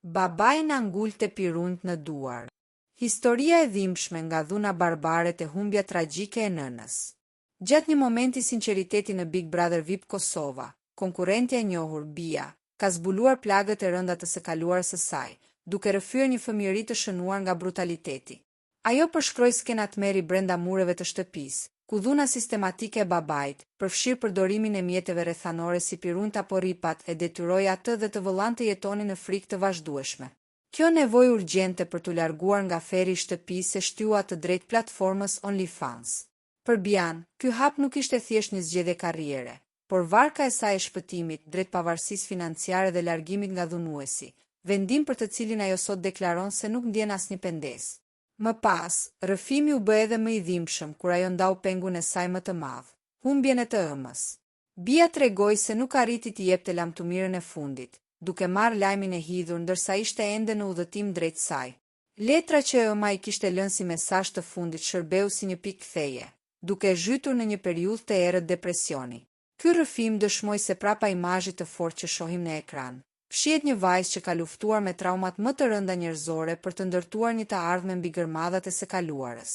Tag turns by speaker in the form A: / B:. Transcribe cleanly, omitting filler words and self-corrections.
A: Babai na ngulte pirunt në duar. Historia e dhimbshme nga dhuna barbare te humbja tragjike e nënës. Gjatë një momenti sinqeriteti në Big Brother VIP Kosova, konkurrentja e njohur, Bia, ka zbuluar plagët e rënda të së kaluarës së saj, duke rrëfyer një fëmijëri të shënuar nga brutaliteti. Ajo përshkroi skenat meri brenda mureve të shtëpisë, ku dhuna sistematike e babait, përfshirë përdorimin e mjeteve rrethanore si pirunt apo ripat, e detyroi atë dhe të vëllain të jetonin në frikë të vazhdueshme. Kjo nevojë urgjente për t'u larguar nga feri i shtëpisë e shtyua të drejt platformës OnlyFans. Për Bian, ky hap nuk ishte thjesht një zgjedhje karriere, por varka e saj e shpëtimit drejt pavarësisë financiare dhe largimit nga dhunuesi, vendim për të cilin ajo sot deklaron se nuk ndjen asnjë pendesë. Më pas, rrëfimi u bë edhe më i dhimbshëm kur ajo ndau pengun e saj më të madh, humbjen e të ëmës. Bia tregoi se nuk arriti t'i jepte lamtumirën e fundit, duke marrë lajmin e hidhur ndërsa ishte ende në udhëtim drejt saj. Letra që ëma i kishte lënë si mesazh të fundit shërbeu si një pikë ktheje, duke zhytur në një periudhë të errët depresioni. Ky rrëfim dëshmoi se prapa imazhit të fortë që shohim në ekran, fshihet një vajzë që ka luftuar me traumat më të rënda njerëzore për të ndërtuar një të ardhmen mbi gërmadhat e së kaluarës.